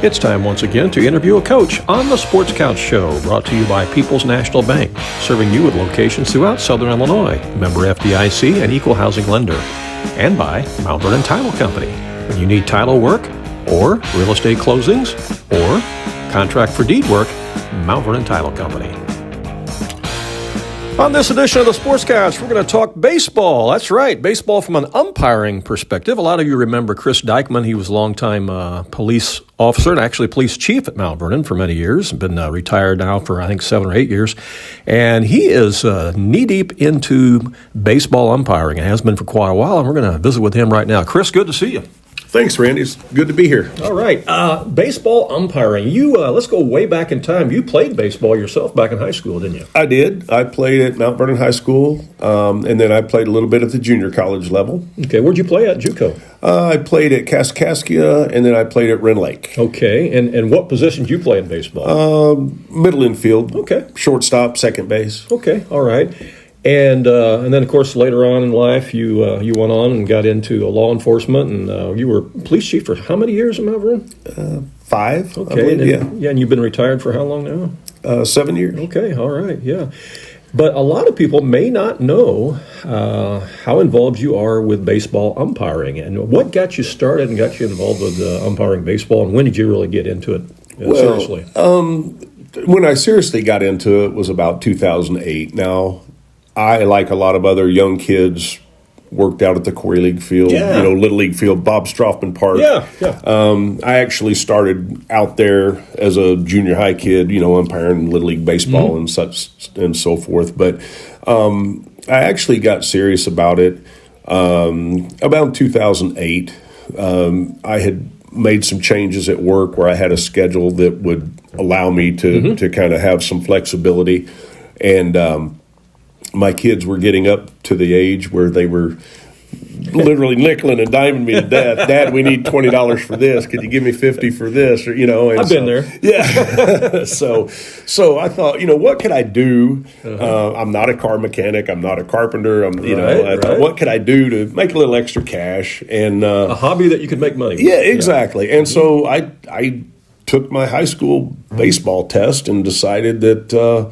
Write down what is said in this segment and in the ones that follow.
It's time once again to interview a coach on the Sports Couch Show, brought to you by People's National Bank, serving you with locations throughout Southern Illinois, member FDIC and equal housing lender, and by Mount Vernon Title Company. When you need title work or real estate closings or contract for deed work, Mount Vernon Title Company. On this edition of the Sports Couch, we're going to talk baseball. That's right, baseball from an umpiring perspective. A lot of you remember Chris Deichman. He was a longtime police officer and actually police chief at Mount Vernon for many years. Been retired now for, I think, 7 or 8 years. And he is knee-deep into baseball umpiring and has been for quite a while. And we're going to visit with him right now. Chris, good to see you. Thanks, Randy. It's good to be here. All right. Baseball umpiring. Let's go way back in time. You played baseball yourself back in high school, didn't you? I did. I played at Mount Vernon High School, and then I played a little bit at the junior college level. Okay. Where'd you play at, JUCO? I played at Kaskaskia, and then I played at Wren Lake. Okay. And what position did you play in baseball? Middle infield. Okay. Shortstop, second base. Okay. All right. And then, of course, later on in life, you went on and got into law enforcement, and you were police chief for how many years in Mount Vernon? 5, okay, I believe, yeah. And you've been retired for how long now? 7 years. Okay, all right, yeah. But a lot of people may not know how involved you are with baseball umpiring, and what got you started and got you involved with umpiring baseball, and when did you really get into it seriously? When I seriously got into it was about 2008. Now, I, like a lot of other young kids, worked out at the Corey League field, Little League field, Bob Strothman Park. Yeah. I actually started out there as a junior high kid, umpiring Little League baseball and such and so forth. But I actually got serious about it about 2008. I had made some changes at work where I had a schedule that would allow me to kind of have some flexibility. And my kids were getting up to the age where they were literally nickeling and diming me to death. Dad, we need $20 for this. Could you give me $50 for this? Or, and I've been there. Yeah. so I thought, what could I do? I'm not a car mechanic. I'm not a carpenter. I thought, what could I do to make a little extra cash? And a hobby that you could make money with. Yeah, exactly. And so I took my high school baseball test and decided that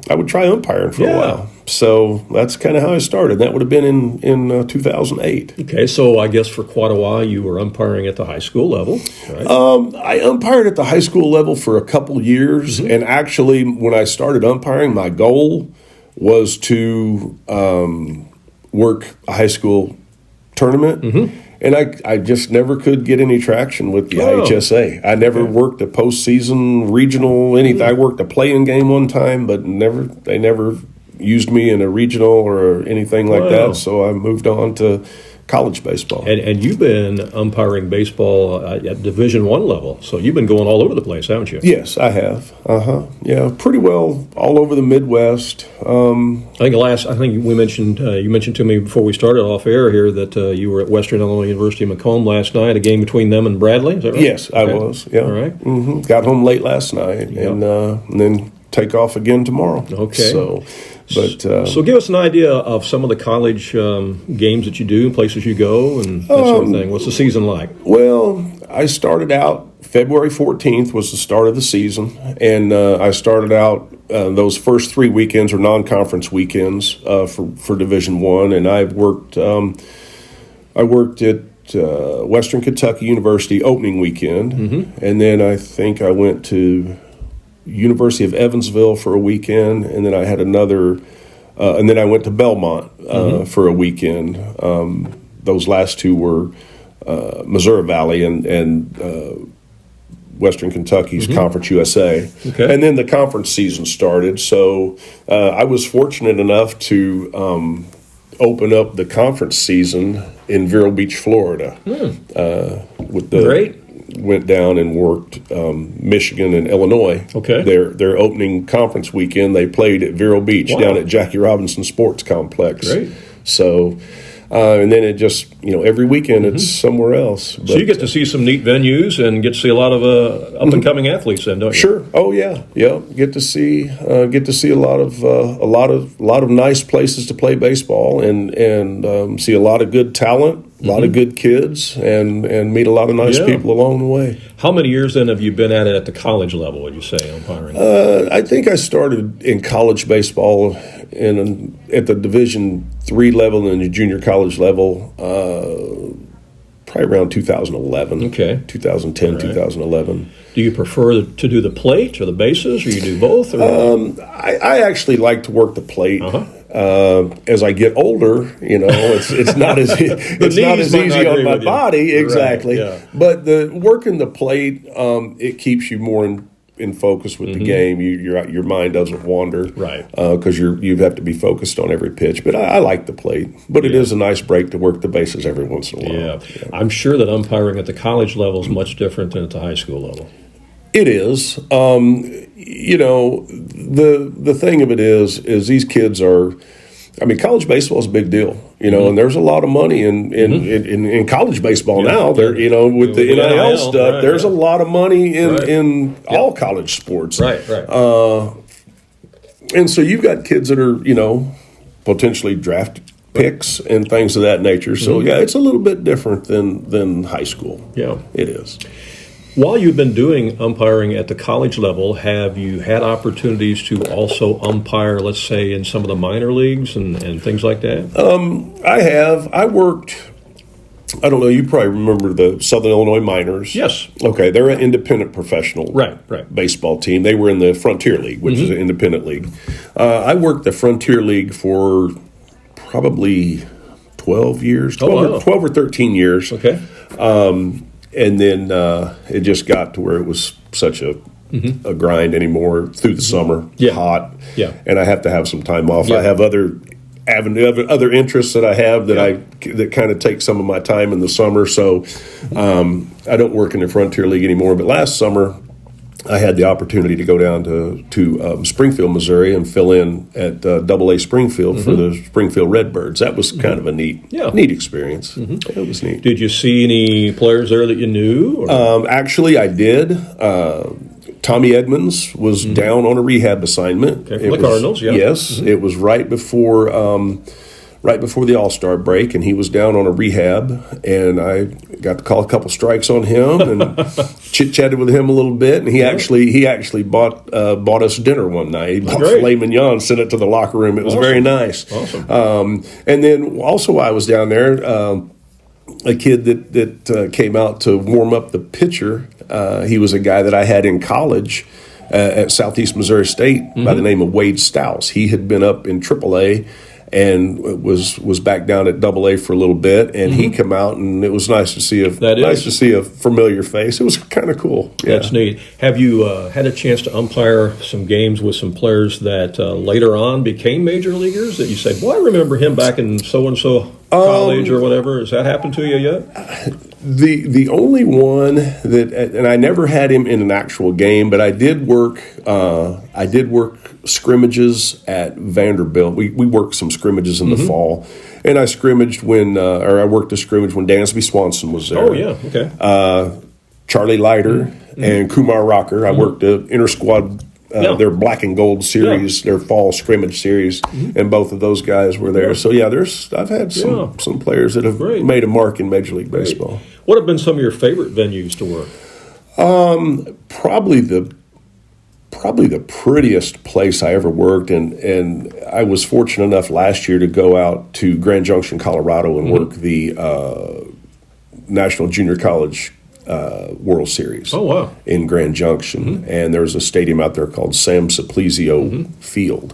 I would try umpiring for a while. So that's kind of how I started. That would have been in 2008. Okay, so I guess for quite a while you were umpiring at the high school level, right? I umpired at the high school level for a couple years. And actually, when I started umpiring, my goal was to work a high school tournament. And I just never could get any traction with the IHSA. I never worked a postseason, regional, anything. I worked a play-in game one time, but they never used me in a regional or anything like that. So I moved on to college baseball. And you've been umpiring baseball at Division I level, so you've been going all over the place, haven't you? Yes, I have. Yeah, pretty well all over the Midwest. I think we mentioned you mentioned to me before we started off air here that you were at Western Illinois University Macomb last night, a game between them and Bradley. Is that right? Yes, I was. Yeah. All right. Got home late last night, and then take off again tomorrow. Okay. So give us an idea of some of the college games that you do, places you go, and that sort of thing. What's the season like? Well, I started out February 14th was the start of the season, and I started out those first 3 weekends are non-conference weekends for Division I, and I worked at Western Kentucky University opening weekend, and then I think I went to University of Evansville for a weekend, and then I had another, and then I went to Belmont for a weekend. Those last two were Missouri Valley and Western Kentucky's Conference USA. Okay. And then the conference season started, so I was fortunate enough to open up the conference season in Vero Beach, Florida. Great. Went down and worked Michigan and Illinois. Okay. Their opening conference weekend, they played at Vero Beach down at Jackie Robinson Sports Complex. Great. So And then it just, every weekend it's somewhere else. So you get to see some neat venues and get to see a lot of up and coming athletes, then, don't you? Sure. Oh yeah. Get to see a lot of nice places to play baseball and see a lot of good talent, a lot of good kids, and meet a lot of nice people along the way. How many years then have you been at it at the college level? Would you say umpiring? I think I started in college baseball at the Division III level and the junior college level, probably around 2011. Okay. 2010, 2011. Do you prefer to do the plate or the bases, or you do both? Or? I actually like to work the plate. As I get older, it's not as easy on my body, exactly. Right, yeah. But working the plate, it keeps you more in focus with the game. Your mind doesn't wander, right? Because you have to be focused on every pitch. But I like the plate. But it is a nice break to work the bases every once in a while. Yeah. I'm sure that umpiring at the college level is much different than at the high school level. It is. The thing of it is these kids are. I mean, college baseball is a big deal, and there's a lot of money in college baseball now. There, with the NIL stuff, there's a lot of money in all college sports. Right. And so you've got kids that are, potentially draft picks and things of that nature. So it's a little bit different than high school. Yeah, it is. While you've been doing umpiring at the college level, have you had opportunities to also umpire, let's say, in some of the minor leagues and things like that? I have. I worked, I don't know, you probably remember the Southern Illinois Miners. Yes. Okay, they're an independent professional baseball team. They were in the Frontier League, which is an independent league. I worked the Frontier League for probably 12 years, 12 or 13 years. Okay. And then it just got to where it was such a grind anymore through the summer, hot, and I have to have some time off. I have other interests that I have that kind of take some of my time in the summer. So I don't work in the Frontier League anymore. But last summer, I had the opportunity to go down to Springfield, Missouri, and fill in at AA Springfield for the Springfield Redbirds. That was kind of a neat experience. It was neat. Did you see any players there that you knew? Actually, I did. Tommy Edmonds was down on a rehab assignment. Okay, for the Cardinals, Yes, it was right before the All-Star break, and he was down on a rehab, and I got to call a couple strikes on him and chit-chatted with him a little bit, and he actually bought us dinner one night. He bought filet mignon, sent it to the locker room. It was very nice. Awesome. And then also I was down there, a kid that came out to warm up the pitcher. He was a guy that I had in college at Southeast Missouri State by the name of Wade Stouse. He had been up in AAA and was back down at AA for a little bit, and he came out, and it was nice to see a familiar face. It was kind of cool. Yeah. That's neat. Have you had a chance to umpire some games with some players that later on became major leaguers that you say, boy, I remember him back in so-and-so college or whatever? Has that happened to you yet? The only one that, and I never had him in an actual game, but I did work scrimmages at Vanderbilt. We worked some scrimmages in the fall, and I worked a scrimmage when Dansby Swanson was there. Oh yeah, okay. Charlie Leiter and Kumar Rocker. I worked the inter-squad, their black and gold series, their fall scrimmage series, and both of those guys were there. So I've had some players that have made a mark in Major League Baseball. What have been some of your favorite venues to work? Probably the prettiest place I ever worked, and I was fortunate enough last year to go out to Grand Junction, Colorado, and work the National Junior College World Series. Oh, wow. In Grand Junction, and there's a stadium out there called Sam Simplicio Field,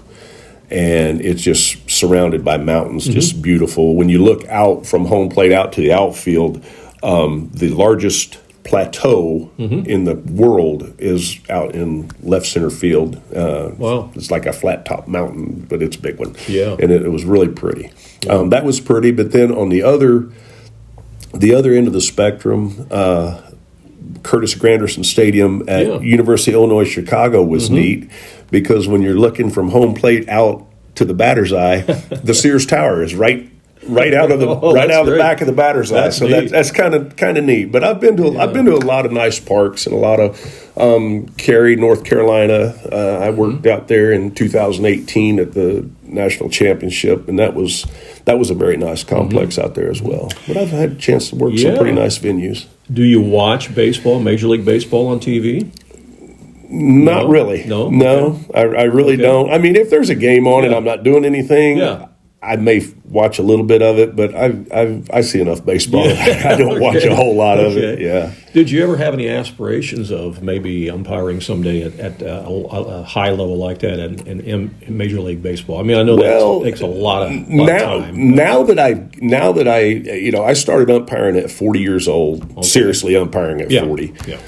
and it's just surrounded by mountains, just beautiful. When you look out from home plate out to the outfield, the largest plateau in the world is out in left center field. Wow. It's like a flat top mountain, but it's a big one. Yeah. And it was really pretty. That was pretty, but then on the other end of the spectrum, Curtis Granderson Stadium at University of Illinois Chicago was neat, because when you're looking from home plate out to the batter's eye, the Sears Tower is right right out of the back of the batter's eye. So that's kind of neat. But I've been to a lot of nice parks and a lot of Cary, North Carolina. I worked out there in 2018 at the National Championship, and that was a very nice complex out there as well. But I've had a chance to work some pretty nice venues. Do you watch baseball, Major League Baseball on TV? Not really. No, I really don't. I mean, if there's a game on and I'm not doing anything, I may watch a little bit of it, but I see enough baseball. I don't watch a whole lot of it. Yeah. Did you ever have any aspirations of maybe umpiring someday at a high level like that in Major League Baseball? I mean, I know that takes a lot of time. Now that I I started umpiring at 40 years old. Seriously, umpiring at 40. Yeah.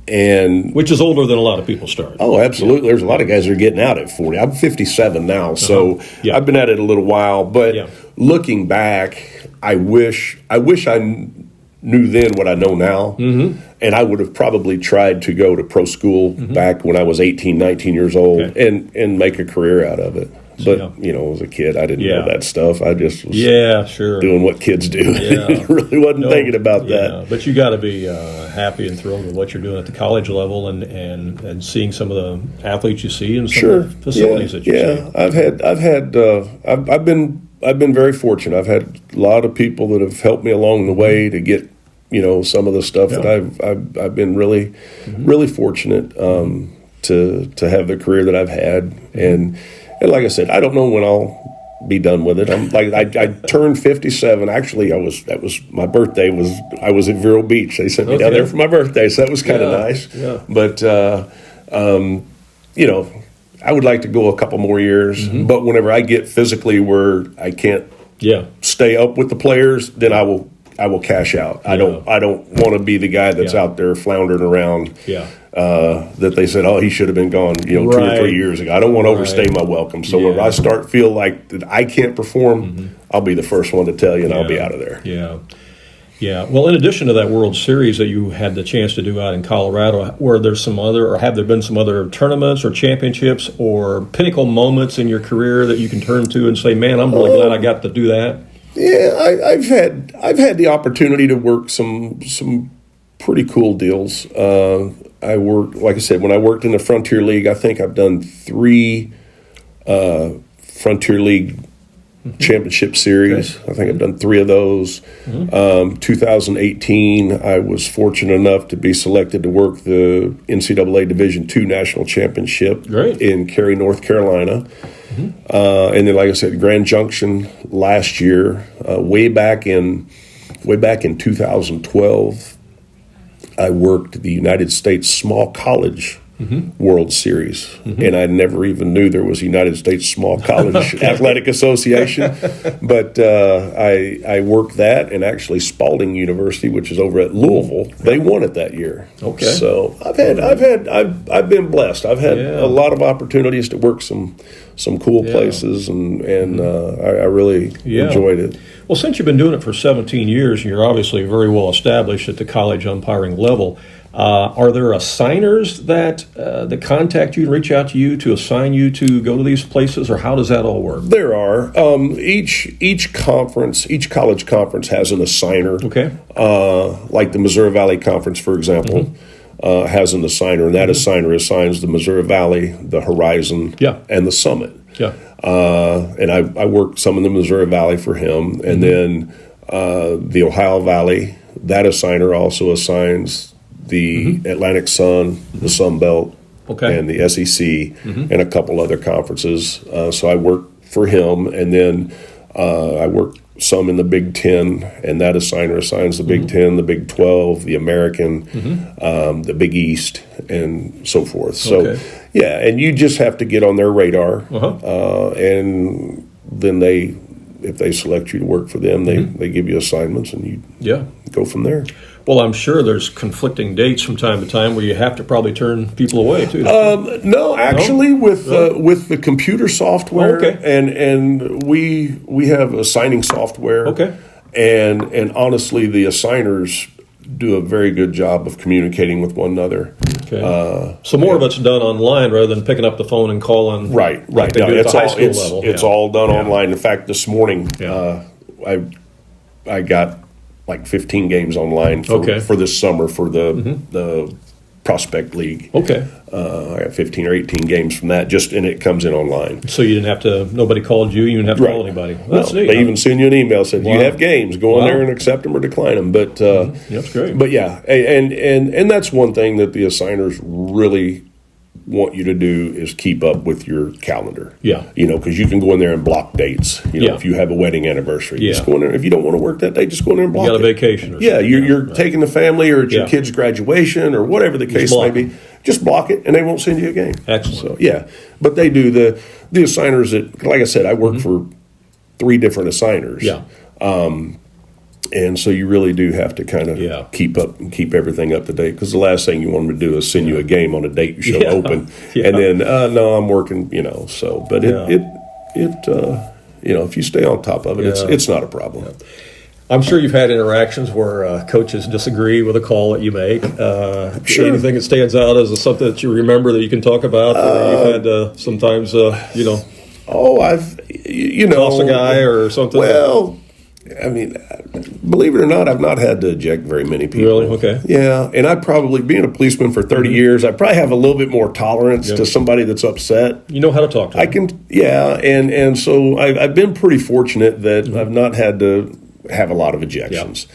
And which is older than a lot of people start. Oh, absolutely. There's a lot of guys that are getting out at 40. I'm 57 now, so I've been at it a little while. But looking back, I wish I knew then what I know now. Mm-hmm. And I would have probably tried to go to pro school back when I was 18, 19 years old and make a career out of it. But, as a kid, I didn't know that stuff. I just was doing what kids do. Yeah. Really wasn't thinking about that. But you got to be happy and thrilled with what you're doing at the college level and seeing some of the athletes you see and some of the facilities that you see. I've been very fortunate. I've had a lot of people that have helped me along the way to get some of the stuff that I've been really really fortunate to have the career that I've had. And like I said, I don't know when I'll be done with it. I turned 57. Actually, that was my birthday. I was at Vero Beach. They sent me down there for my birthday, so that was kind of nice. Yeah. But I would like to go a couple more years. Mm-hmm. But whenever I get physically where I can't stay up with the players, then I will cash out. I don't want to be the guy that's out there floundering around. Yeah. That they said, he should have been gone, 2 or 3 years ago. I don't want to overstay my welcome. So when I feel like that I can't perform, I'll be the first one to tell you, and I'll be out of there. Yeah. Yeah. Well, in addition to that World Series that you had the chance to do out in Colorado, have there been some other tournaments or championships or pinnacle moments in your career that you can turn to and say, man, I'm really glad I got to do that? Yeah, I've had the opportunity to work some pretty cool deals. I worked, like I said, when I worked in the Frontier League, I think I've done 3 Frontier League championship series. Okay. I think I've done 3 of those. 2018, I was fortunate enough to be selected to work the NCAA Division II National Championship in Cary, North Carolina. And then, like I said, Grand Junction last year, way back in 2012, I worked the United States Small College World Series, and I never even knew there was a United States Small College Athletic Association. But I worked that, and actually Spalding University, which is over at Louisville, they won it that year. Okay, so I've been blessed. I've had a lot of opportunities to work some cool places, and I really enjoyed it. Well, since you've been doing it for 17 years, and you're obviously very well established at the college umpiring level, are there assigners that contact you and reach out to you to assign you to go to these places, or how does that all work? There are. Each college conference has an assigner. Okay. Like the Missouri Valley Conference, for example, has an assigner, and that assigner assigns the Missouri Valley, the Horizon, and the Summit. Yeah. And I worked some in the Missouri Valley for him, and then the Ohio Valley, that assigner also assigns the Atlantic Sun, the Sun Belt, and the SEC, and a couple other conferences. So I worked for him, and then I worked some in the Big Ten, and that assigner assigns the Big Ten, the Big 12, the American, the Big East, and so forth. So, and you just have to get on their radar, and then if they select you to work for them, they give you assignments, and you go from there. Well, I'm sure there's conflicting dates from time to time where you have to probably turn people away too. No, actually, with the computer software, and we have assigning software. Okay, and honestly, the assigners do a very good job of communicating with one another. Okay. So more of it's done online rather than picking up the phone and calling. Right. Like they do at the high school level. It's all done online. In fact, this morning I got like 15 games online for this summer for the Prospect League. Okay. I got 15 or 18 games from that, and it comes in online. So you didn't have to, nobody called you didn't have to call anybody. That's neat. They even send you an email, said, you have games, go on there and accept them or decline them. But that's great. But yeah, and that's one thing that the assigners really want you to do is keep up with your calendar. Yeah. Because you can go in there and block dates. If you have a wedding anniversary, just go in there. If you don't want to work that day, just go in there and block it. You got a vacation or something. You're taking the family or it's your kid's graduation or whatever the case may be. Just block it, and they won't send you a game. Excellent. So, but they do the assigners that, like I said, I work for 3 different assigners. Yeah. And so you really do have to kind of keep up and keep everything up to date, because the last thing you want them to do is send you a game on a date you show open, and then no, I'm working. So but it if you stay on top of it, it's not a problem. Yeah. I'm sure you've had interactions where coaches disagree with a call that you make. Sure. Anything that stands out as something that you remember that you can talk about? You've had sometimes, I've toss a guy or something. Well, I mean, believe it or not, I've not had to eject very many people. Really? Okay. Yeah, and I probably, being a policeman for 30 years, I probably have a little bit more tolerance to somebody that's upset. You know how to talk to them. I can, and so I've been pretty fortunate that I've not had to have a lot of ejections.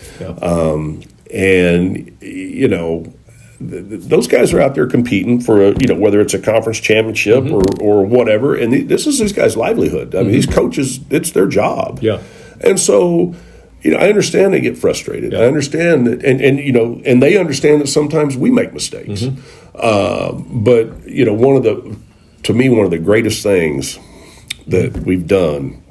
And those guys are out there competing for whether it's a conference championship or whatever, and this is these guys' livelihood. I mean, these coaches, it's their job. Yeah. And so, I understand they get frustrated. I understand that, and they understand that sometimes we make mistakes. But one of the greatest things that we've done,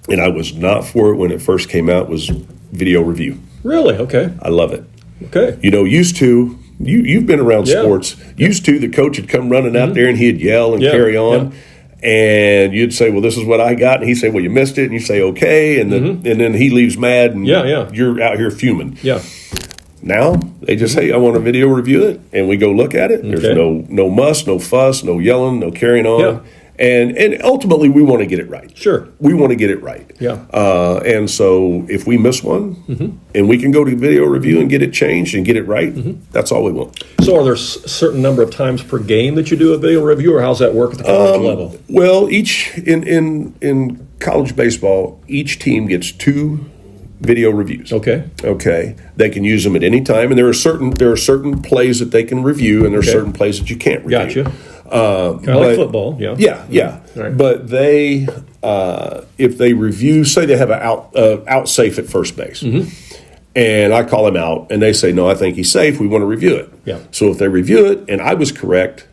and I was not for it when it first came out, was video review. Really? Okay. I love it. Okay. Used to, you've been around sports. Used to, the coach would come running out there and he'd yell and carry on. Yeah. And you'd say, well, this is what I got. And he'd say, well, you missed it. And you say, okay. And then he leaves mad and you're out here fuming. Yeah. Now, they just say, I want to video review it. And we go look at it. There's no muss, no fuss, no yelling, no carrying on. Yeah. And ultimately, we want to get it right. Sure. We want to get it right. Yeah. And so if we miss one and we can go to video review and get it changed and get it right, that's all we want. So are there a certain number of times per game that you do a video review, or how's that work at the college level? Well, in college baseball, each team gets 2 video reviews. Okay. They can use them at any time, and there are certain plays that they can review, and there are certain plays that you can't review. Gotcha. Kind of like football, yeah. Right. But they, if they review, say they have an out safe at first base, and I call him out, and they say, no, I think he's safe, we want to review it. Yeah. So if they review it, and I was correct,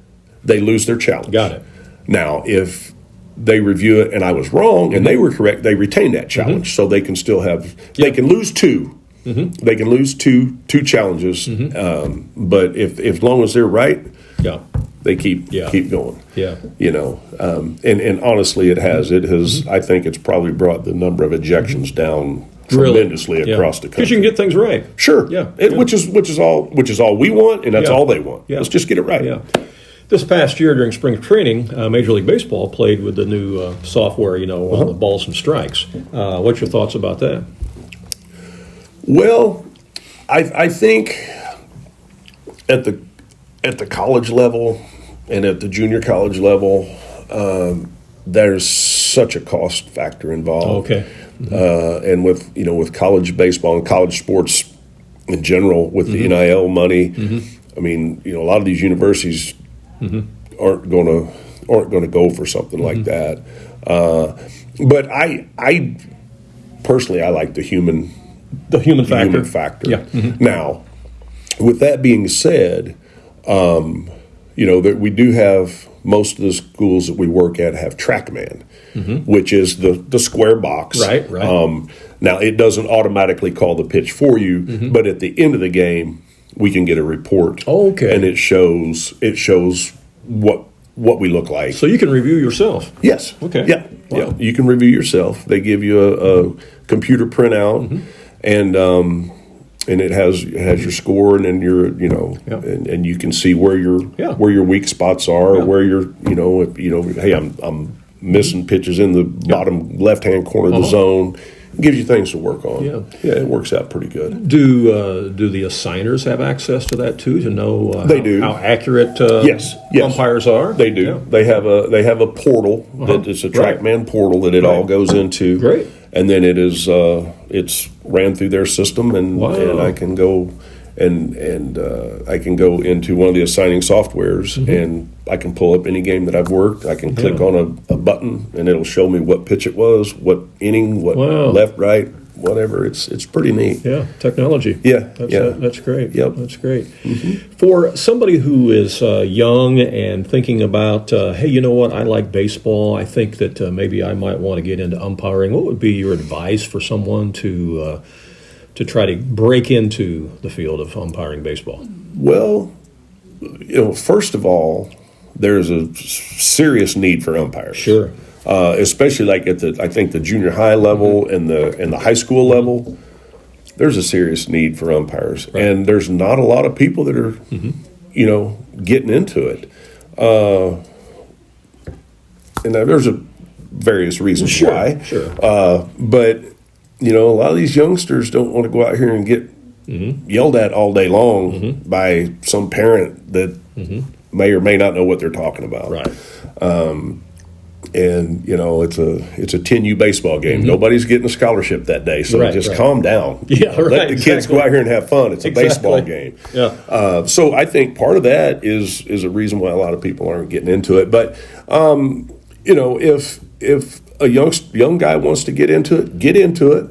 they lose their challenge. Got it. Now, if they review it, and I was wrong, and they were correct, they retain that challenge, so they can still have, they can lose 2. They can lose two challenges, but if as long as they're right, they keep going. Yeah. And honestly, it has. I think it's probably brought the number of ejections down tremendously across the country. Because you can get things right. Sure. Which is all we want, and that's all they want. Let's just get it right. Yeah. This past year during spring training, Major League Baseball played with the new software, on the balls and strikes. What's your thoughts about that? Well, I think at the college level and at the junior college level, there's such a cost factor involved. Okay. And with college baseball and college sports in general, with the NIL money, I mean, a lot of these universities aren't going to go for something like that. But I personally, I like the human factor. Yeah. Now, with that being said, that we do have, most of the schools that we work at have TrackMan, which is the square box. Right. Now, it doesn't automatically call the pitch for you, but at the end of the game, we can get a report. Okay. And it shows what we look like. So you can review yourself. Yes. Okay. Yeah. Wow. Yeah. You can review yourself. They give you a computer printout, and it has your score, and then your and you can see where your weak spots are, or where you're hey, I'm missing pitches in the bottom left hand corner of the zone. gives you things to work on. Yeah, it works out pretty good. Do the assigners have access to that too, to know how accurate yes. umpires are? They do. Yeah. They have a portal that is a TrackMan portal that it all goes into. Great. And then it's ran through their system, and I can go and I can go into one of the assigning softwares, and I can pull up any game that I've worked. I can click on a button, and it'll show me what pitch it was, what inning, what left, right, whatever. It's pretty neat. Yeah, technology. That's great. Yep. That's great. For somebody who is young and thinking about, hey, you know what, I like baseball. I think that maybe I might want to get into umpiring. What would be your advice for someone to try to break into the field of umpiring baseball? Well, first of all, there's a serious need for umpires. Sure. Especially like at the junior high level and the high school level, there's a serious need for umpires, and there's not a lot of people that are, getting into it. And there's various reasons why. Sure. But a lot of these youngsters don't want to go out here and get yelled at all day long by some parent that may or may not know what they're talking about. Right. And it's a 10U baseball game. Nobody's getting a scholarship that day, so just calm down. Yeah, right. Let the kids go out here and have fun. It's a baseball game. Yeah. So I think part of that is a reason why a lot of people aren't getting into it. But if a young guy wants to get into it, get into it.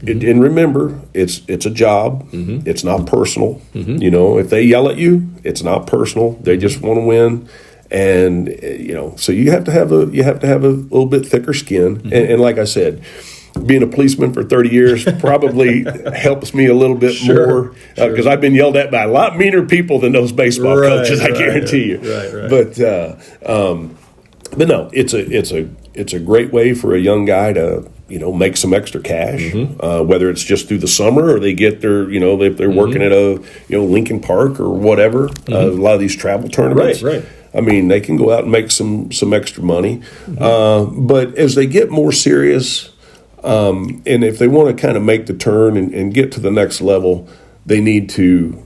And remember, it's a job. It's not personal. If they yell at you, it's not personal. They just want to win. And so you have to have a little bit thicker skin. And like I said, being a policeman for 30 years probably helps me a little bit more because I've been yelled at by a lot meaner people than those baseball coaches. I guarantee you. Right. But no, it's a great way for a young guy to make some extra cash, whether it's just through the summer or they get their if they're working at a Lincoln Park or whatever. A lot of these travel tournaments. Right. I mean, they can go out and make some extra money. But as they get more serious, and if they want to kind of make the turn and get to the next level, they need to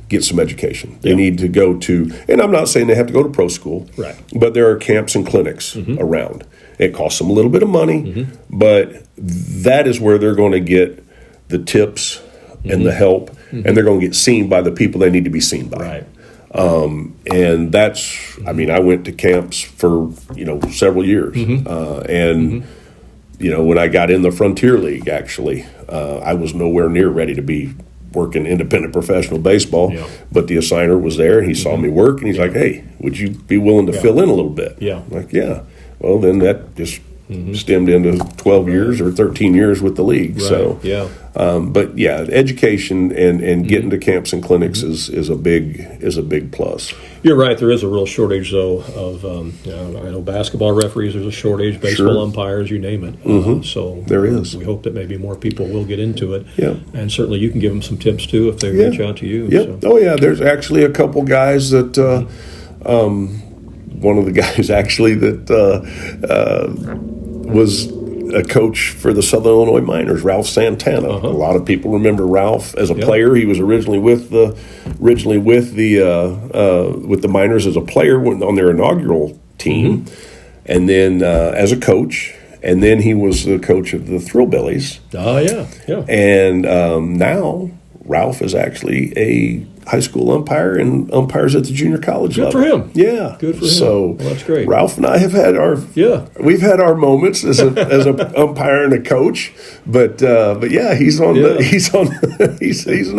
get some education. They need to go to, and I'm not saying they have to go to pro school, but there are camps and clinics around. It costs them a little bit of money, but that is where they're going to get the tips and the help, and they're going to get seen by the people they need to be seen by. Right. And that's, I went to camps for, several years. And when I got in the Frontier League, actually, I was nowhere near ready to be working independent professional baseball, but the assigner was there and he saw me work and he's like, hey, would you be willing to fill in a little bit? Yeah. I'm like, yeah. Well, then that just stemmed into 12 years or 13 years with the league. Right. So, but yeah, education and getting to camps and clinics is a big plus. You're right. There is a real shortage, though, of I know basketball referees. There's a shortage, baseball umpires, you name it. So there is. We hope that maybe more people will get into it. Yeah. And certainly you can give them some tips too if they reach out to you. Yeah. So. Oh yeah. There's actually a couple guys that. One of the guys actually that was a coach for the Southern Illinois Miners, Ralph Santana. A lot of people remember Ralph as a player. He was originally with the Miners as a player on their inaugural team, and then as a coach, and then he was the coach of the Thrillbillies. Oh yeah. And now Ralph is actually a high school umpire and umpires at the junior college level. Good for him. Yeah. Good for him. So well, that's great. Ralph and I have had we've had our moments as a umpire and a coach, but yeah, he's an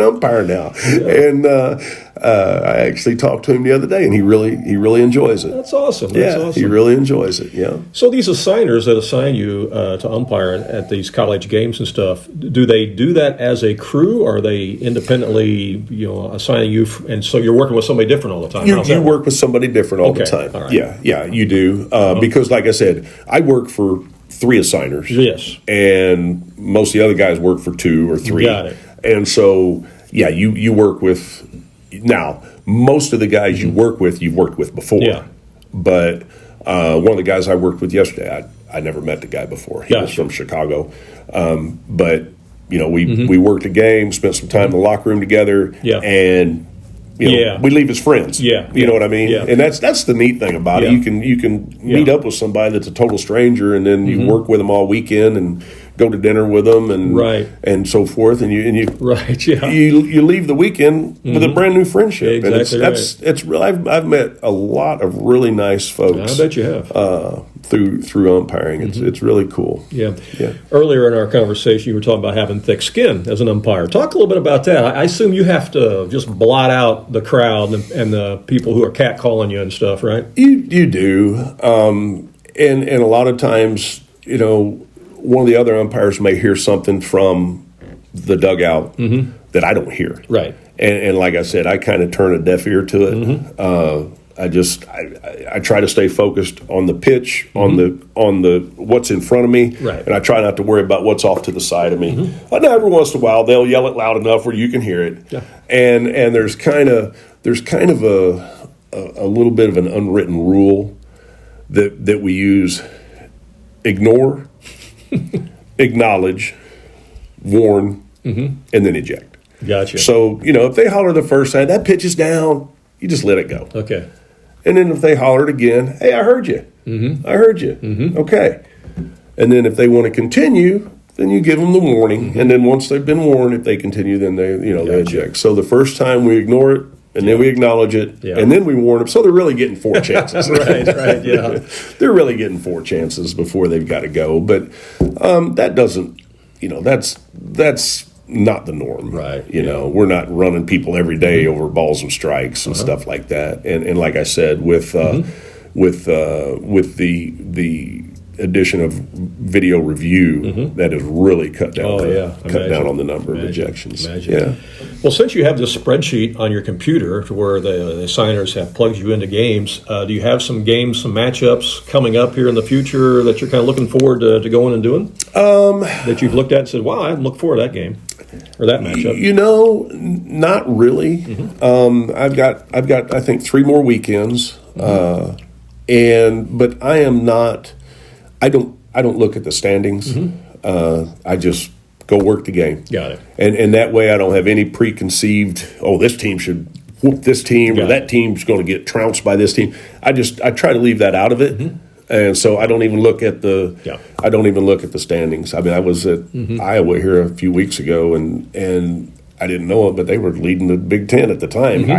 umpire now. And I actually talked to him the other day and he really enjoys it. That's awesome. He really enjoys it. Yeah. So these assigners that assign you to umpire at these college games and stuff, do they do that as a crew or are they independently, assigning you and so you're working with somebody different all the time? You work with somebody different all the time. All right. Yeah, you do. Because like I said, I work for 3 assigners. Yes. And most of the other guys work for 2 or 3. Got it. And so, yeah, you work with, now, most of the guys you work with, you've worked with before. Yeah. But one of the guys I worked with yesterday, I never met the guy before. He was Gotcha. from Chicago, but we worked a game, spent some time in the locker room together, and we leave as friends. You know what I mean? Yeah. And that's the neat thing about it. You can meet up with somebody that's a total stranger, and then you work with them all weekend and go to dinner with them and so forth, and you you leave the weekend with a brand new friendship. Exactly. And it's real. I've met a lot of really nice folks. I bet you have. Through umpiring. It's really cool. Yeah. Earlier in our conversation, you were talking about having thick skin as an umpire. Talk a little bit about that. I assume you have to just blot out the crowd and the people who are catcalling you and stuff, right? You do, and a lot of times, one of the other umpires may hear something from the dugout that I don't hear. Right. And like I said, I kind of turn a deaf ear to it. I try to stay focused on the pitch, on the what's in front of me, right. And I try not to worry about what's off to the side of me. But every once in a while, they'll yell it loud enough where you can hear it. Yeah. And there's kind of a little bit of an unwritten rule that we use: ignore, acknowledge, warn, and then eject. Gotcha. So if they holler the first time, that pitch is down, you just let it go. Okay. And then if they holler it again, hey, I heard you. I heard you. Okay. And then if they want to continue, then you give them the warning. And then once they've been warned, if they continue, then they eject. So the first time we ignore it, and then we acknowledge it, and then we warn them. So they're really getting 4 chances. Right, yeah. They're really getting 4 chances before they've got to go. But that doesn't, that's not the norm. Right. We're not running people every day over balls and strikes and stuff like that. And like I said, with the addition of video review, that has really cut down down on the number of ejections. Yeah. Well, since you have this spreadsheet on your computer to where the signers have plugged you into games, do you have some games, some matchups coming up here in the future that you're kind of looking forward to going and doing? That you've looked at and said, wow, I look forward to that game or that matchup. Not really. I've got I think 3 more weekends, but I am not. I don't look at the standings. I just go work the game. Got it. And that way I don't have any preconceived, this team should whoop this team or that team's going to get trounced by this team. I try to leave that out of it. And so I don't even look at the standings. I mean, I was at Iowa here a few weeks ago and I didn't know it, but they were leading the Big Ten at the time.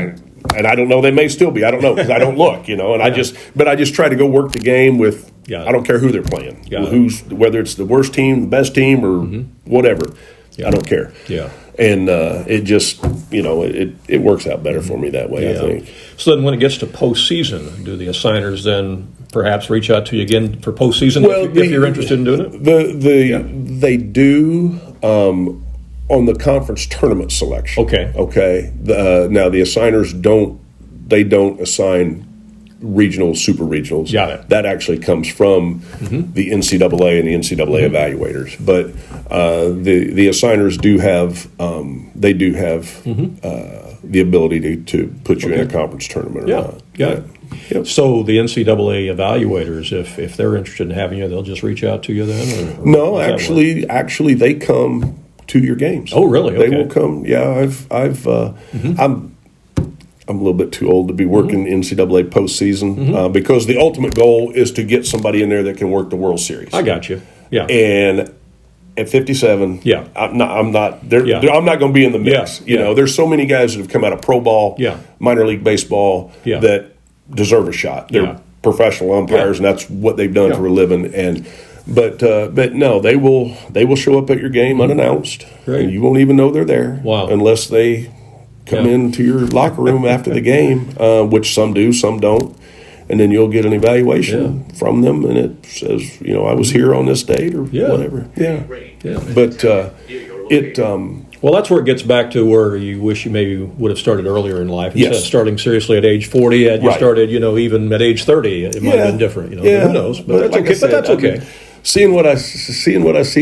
And I don't know, they may still be. I don't know because I don't look, and I just try to go work the game with. I don't care who they're playing, whether it's the worst team, the best team, or whatever. I don't care. Yeah. And it just, it works out better for me that way, I think. So then when it gets to postseason, do the assigners then perhaps reach out to you again for postseason if you're interested in doing it? They do on the conference tournament selection. Okay. Now the assigners don't assign regionals, super regionals. Got it. That actually comes from the NCAA and the NCAA evaluators. But the assigners do have the ability to put you in a conference tournament or not. Got it. So the NCAA evaluators, if they're interested in having you, they'll just reach out to you then? Or no, actually they come to your games. Oh, really? Okay. They will come. Yeah, I'm a little bit too old to be working NCAA postseason because the ultimate goal is to get somebody in there that can work the World Series. I got you. Yeah. And at 57, I'm not going to be in the mix. There's so many guys that have come out of pro ball, minor league baseball that deserve a shot. They're professional umpires, and that's what they've done for a living. But no, they will show up at your game unannounced, and you won't even know they're there unless they come into your locker room after the game, which some do, some don't, and then you'll get an evaluation from them, and it says, I was here on this date or whatever. But well, that's where it gets back to where you wish you maybe would have started earlier in life instead of starting seriously at age 40. And you started, even at age 30, it might have been different. Who knows? But that's okay. But that's okay. Seeing what I see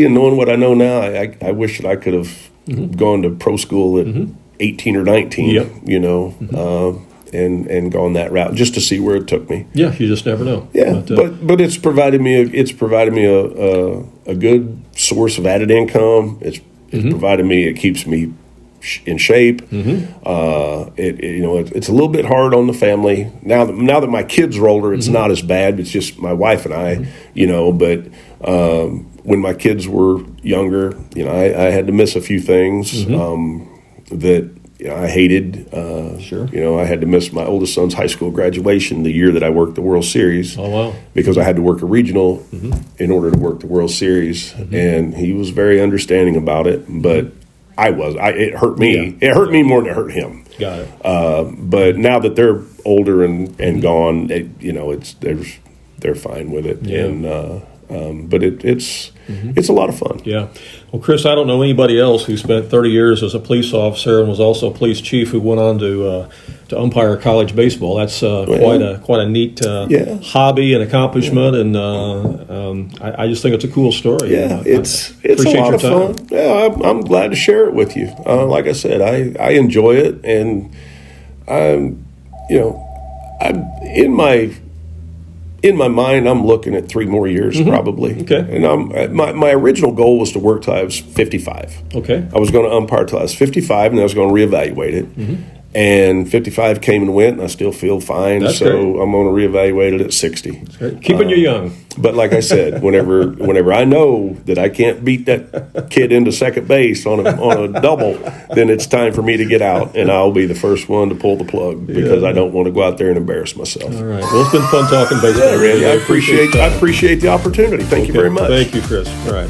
and knowing what I know now, I wish that I could have gone to pro school at 18 or 19, and gone that route just to see where it took me. Yeah, you just never know. Yeah, but it's provided me a good source of added income. It's provided me. It keeps me in shape. It's a little bit hard on the family now that my kids are older. It's not as bad. It's just my wife and I. But when my kids were younger, I had to miss a few things that I hated. Sure. I had to miss my oldest son's high school graduation the year that I worked the World Series. Oh, wow. Because I had to work a regional in order to work the World Series, and he was very understanding about it. But it hurt me. Yeah. It hurt me more than it hurt him. Got it. But now that they're older and gone, they're fine with it. Yeah. But it's a lot of fun. Yeah. Well, Chris, I don't know anybody else who spent 30 years as a police officer and was also a police chief who went on to umpire college baseball. That's quite a neat hobby and accomplishment, and I just think it's a cool story. Yeah, it's a lot of fun. Yeah, I'm glad to share it with you. Like I said, I enjoy it, and I'm in my mind, I'm looking at 3 more years probably. Okay. And my original goal was to work till I was 55. Okay. I was going to umpire till I was 55, and I was going to reevaluate it. And 55 came and went, and I still feel fine. That's so great. I'm going to reevaluate it at 60. Keeping you young. But like I said, whenever I know that I can't beat that kid into second base on a double, then it's time for me to get out, and I'll be the first one to pull the plug because I don't want to go out there and embarrass myself. All right. Well, it's been fun talking baseball. Yeah, Randy, I appreciate the opportunity. Thank you very much. Thank you, Chris. All right.